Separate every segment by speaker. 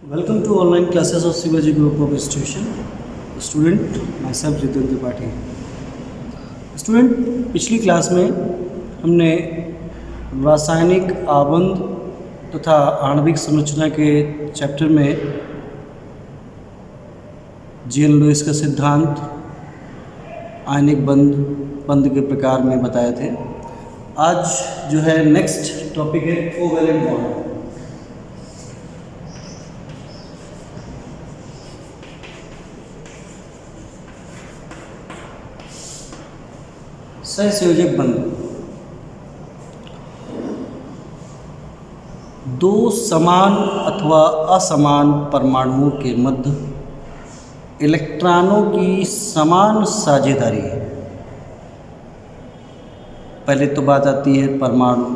Speaker 1: Welcome to online classes of Shivaji Group of Institution. Student, myself Jiten Tripathi. Student, पिछली class में हमने रासायनिक आबंध तथा आणविक संरचना के चैप्टर में जीएन लुईस का सिद्धांत, आयनिक बंध के प्रकार में बताए थे। आज जो है नेक्स्ट टॉपिक है कोवैलेंट बॉन्ड। सहसंयोजक बंध। दो समान अथवा असमान परमाणुओं के मध्य इलेक्ट्रॉनों की समान साझेदारी है। पहले तो बात आती है परमाणु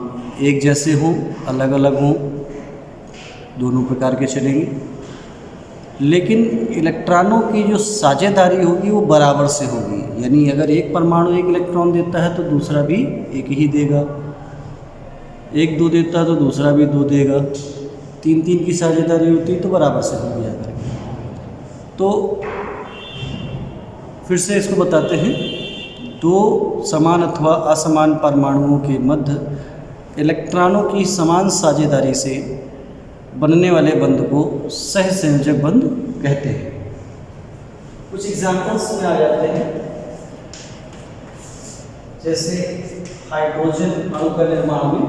Speaker 1: एक जैसे हों, अलग अलग हों, दोनों प्रकार के चलेंगे, लेकिन इलेक्ट्रॉनों की जो साझेदारी होगी वो बराबर से होगी। यानी अगर एक परमाणु एक इलेक्ट्रॉन देता है तो दूसरा भी एक ही देगा, एक दो देता है तो दूसरा भी दो देगा, तीन तीन की साझेदारी होती है तो बराबर से होगी जाकर के। तो फिर से इसको बताते हैं। दो समान अथवा असमान परमाणुओं के मध्य इलेक्ट्रॉनों की समान साझेदारी से बनने वाले बंध को सहसंयोजक बंध कहते हैं। कुछ एग्जाम्पल्स में आ जाते हैं, जैसे हाइड्रोजन अणु का निर्माण में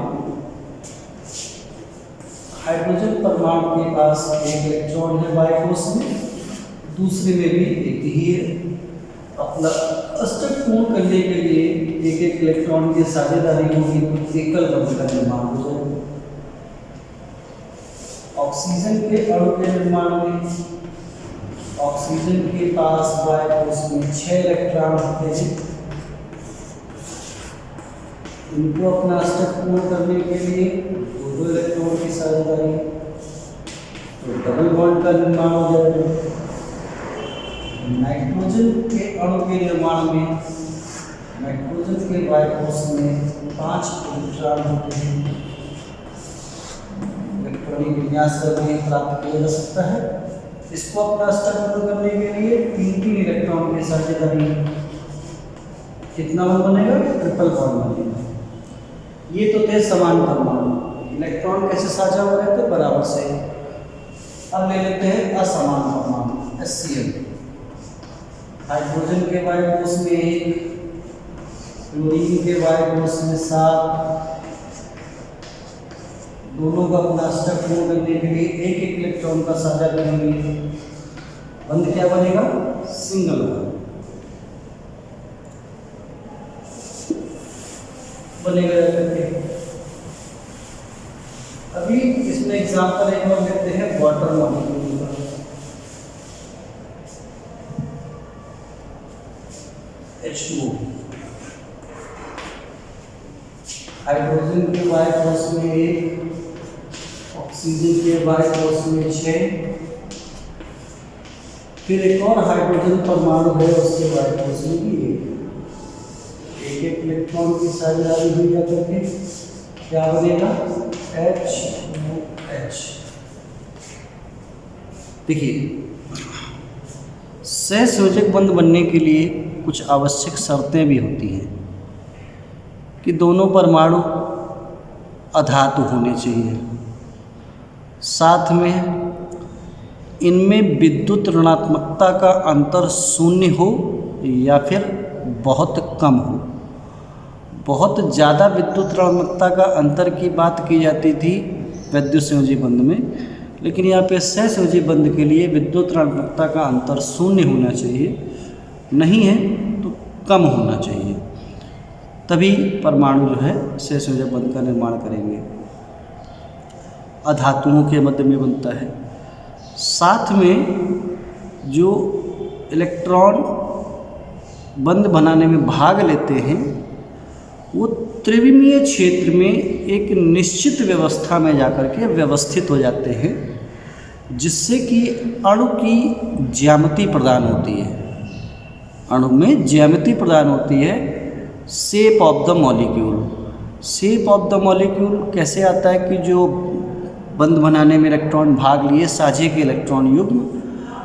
Speaker 1: हाइड्रोजन परमाणु के पास एक इलेक्ट्रॉन है बाई फोर्स में, दूसरे में भी एक ही है। अपना अस्तित्व पूर्ण करने के लिए एक एक इलेक्ट्रॉन की साझेदारी होगी तो एकल बंध का निर्माण हो जाएगा। ऑक्सीजन के अणु के निर्माण में ऑक्सीजन के पास बाई फोर्स में 6 इलेक्ट्रॉन होते हैं। इनको अपना अस्तित्व पूर्ण करने के लिए दो इलेक्ट्रॉन की साझेदारी तो डबल बॉन्ड का निर्माण हो जाएगा। नाइट्रोजन के अणु के निर्माण में नाइट्रोजन के बाई फोर्स में 5 इलेक्ट्रॉन होते हैं। इलेक्ट्रॉनिक विन्यास करके प्राप्त किया जा सकता है। इसको अपना अस्तित्व पूर्ण करने के लिए 3 इलेक्ट्रॉन की साझेदारी, कितना बॉन्ड बनेगा? ट्रिपल बॉन्ड बनेगा। ये तो थे समान परमाणु, इलेक्ट्रॉन कैसे साझा हो रहे थे? बराबर से। अब ले लेते हैं असमान परमाणु, HCl। हाइड्रोजन के बाई फोर्स में 1, क्लोरीन के बाई फोर्स में 7, दोनों का अपना अस्तित्व पूर्ण करने के लिए एक एक इलेक्ट्रॉन का साझा करेंगे। बंध क्या बनेगा? सिंगल बनेगा करके। अभी इसमें एग्जांपल एक और लेते हैं वाटर मॉलिक्यूल का। H2O हाइड्रोजन के बाई फोर्स में 1, ऑक्सीजन के बाई फोर्स में 6, फिर एक और हाइड्रोजन परमाणु है उसके बाई फोर्स में भी 1। एक एक इलेक्ट्रॉन की साझेदारी हुई जाकर के क्या बनेगा? HOH। देखिए, सहसंयोजक बंध बनने के लिए कुछ आवश्यक शर्तें भी होती हैं कि दोनों परमाणु अधातु होने चाहिए, साथ में इनमें विद्युत ऋणात्मकता का अंतर शून्य हो या फिर बहुत कम हो। बहुत ज़्यादा विद्युत ऋणात्मकता का अंतर की बात की जाती थी वैद्युत संयोजी बंध में, लेकिन यहाँ पे सहसंयोजी बंध के लिए विद्युत ऋणात्मकता का अंतर शून्य होना चाहिए, नहीं है तो कम होना चाहिए, तभी परमाणु जो है सहसंयोजक बंध का निर्माण करेंगे। अधातुओं के मध्य में बनता है। साथ में जो इलेक्ट्रॉन बंध बनाने में भाग लेते हैं वो त्रिविमीय क्षेत्र में एक निश्चित व्यवस्था में जाकर के व्यवस्थित हो जाते हैं, जिससे कि अणु की ज्यामिति प्रदान होती है। अणु में ज्यामिति प्रदान होती है, shape of the molecule. Shape of the molecule कैसे आता है कि जो बंध बनाने में इलेक्ट्रॉन भाग लिए साझे के इलेक्ट्रॉन युग्म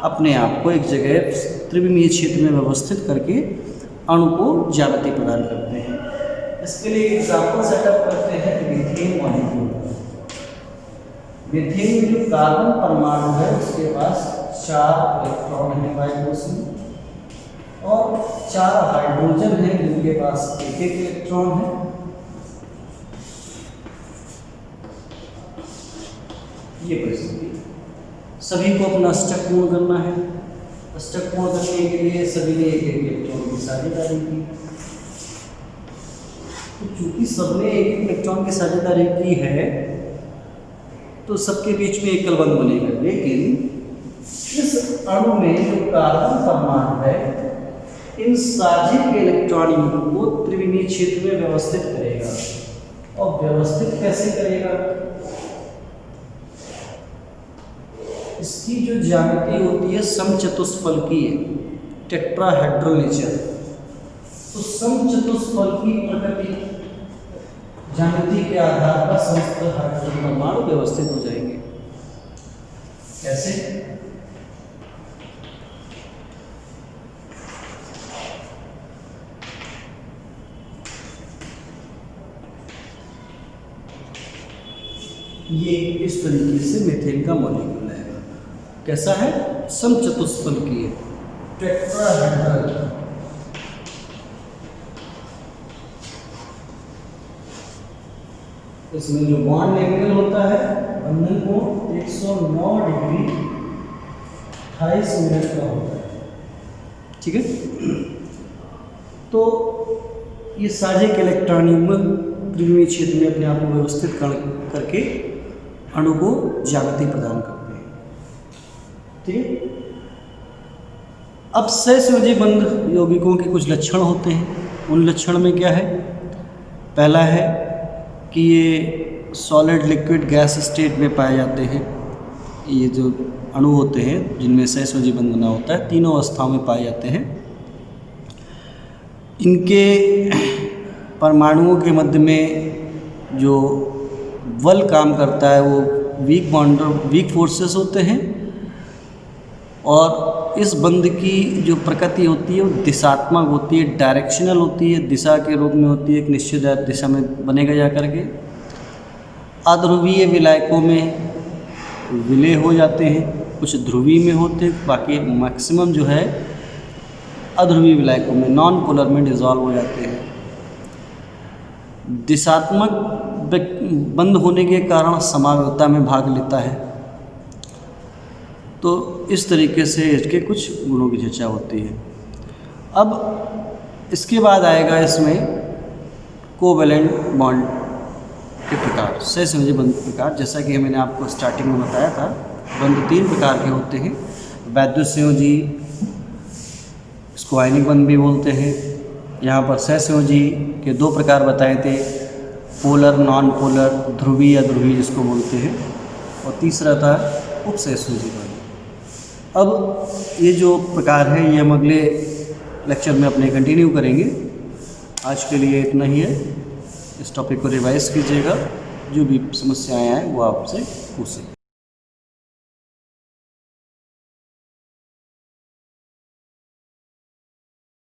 Speaker 1: अपने आप को एक जगह त्रिविमीय क्षेत्र में व्यवस्थित करके अणु को ज्यामिति प्रदान करते हैं। इसके लिए एग्जाम्पल सेटअप करते हैं मीथेन मॉलिक्यूल। मीथेन में जो कार्बन परमाणु है उसके पास 4 इलेक्ट्रॉन है वायुकोश में और 4 हाइड्रोजन है जिनके पास 1-1 इलेक्ट्रॉन है। ये परिस्थिति सभी को अपना अष्टक पूर्ण करना है। अष्टक पूर्ण करने के लिए सभी ने 1-1 इलेक्ट्रॉन की साझेदारी की। तो चूंकि सबने 1-1 इलेक्ट्रॉन की साझेदारी की है तो सबके बीच में एकल बंध बनेगा, लेकिन इस अणु में जो कार्बन परमाणु है इन साझे के इलेक्ट्रॉन युग्म को त्रिविमीय क्षेत्र में व्यवस्थित करेगा। और व्यवस्थित कैसे करेगा? इसकी जो ज्यामिति होती है समचतुष्फलकीय टेट्राहेड्रल नेचर। तो समचतुष्फलकीय प्रकृति ज्यामिति के आधार पर समस्त हाइड्रोजन परमाणु व्यवस्थित हो जाएंगे। कैसे? ये इस तरीके से मीथेन का मॉलिक्यूल है। कैसा है? समचतुष्फलकीय टेट्राहेड्रल। इसमें जो बॉन्ड एंगल होता है बंधन कोण 109 डिग्री 28 मिनट का होता है। ठीक है। तो ये साझे के इलेक्ट्रॉन युग्म त्रिविमीय क्षेत्र में अपने आप को व्यवस्थित करके अणु को ज्यामिति प्रदान करते हैं। ठीक है। अब सहसंयोजी बंध यौगिकों के कुछ लक्षण होते हैं। उन लक्षण में क्या है? पहला है कि ये सॉलिड लिक्विड गैस स्टेट में पाए जाते हैं। ये जो अणु होते हैं जिनमें सहसंयोजी बंध बना होता है तीनों अवस्थाओं में पाए जाते हैं। इनके परमाणुओं के मध्य में जो बल काम करता है वो वीक फोर्सेस होते हैं और इस बंध की जो प्रकृति होती है वो दिशात्मक होती है, डायरेक्शनल होती है, दिशा के रूप में होती है, एक निश्चित दिशा में बनेगा जा करके। अध्रुवीय विलायकों में विलय हो जाते हैं, कुछ ध्रुवीय में होते हैं, बाकी मैक्सिमम जो है अध्रुवीय विलायकों में नॉन पोलर में डिजॉल्व हो जाते हैं। दिशात्मक बंद होने के कारण समावेशिता में भाग लेता है। तो इस तरीके से इसके कुछ गुणों की चर्चा होती है। अब इसके बाद आएगा इसमें कोवैलेंट बॉन्ड के प्रकार, सहसंयोजी बंध के प्रकार। जैसा कि मैंने आपको स्टार्टिंग में बताया था, बंध 3 प्रकार के होते हैं। वैद्युतसंयोजी, इसको आयनिक बंध भी बोलते हैं। यहाँ पर सहसंयोजी के 2 प्रकार बताए थे, पोलर नॉन पोलर, ध्रुवीय अध्रुवीय जिसको बोलते हैं, और तीसरा था उपसहसंयोजी बंध। अब ये जो प्रकार है ये हम अगले लेक्चर में अपने कंटिन्यू करेंगे। आज के लिए इतना ही है। इस टॉपिक को रिवाइज कीजिएगा, जो भी समस्याएं आए वो आपसे पूछें।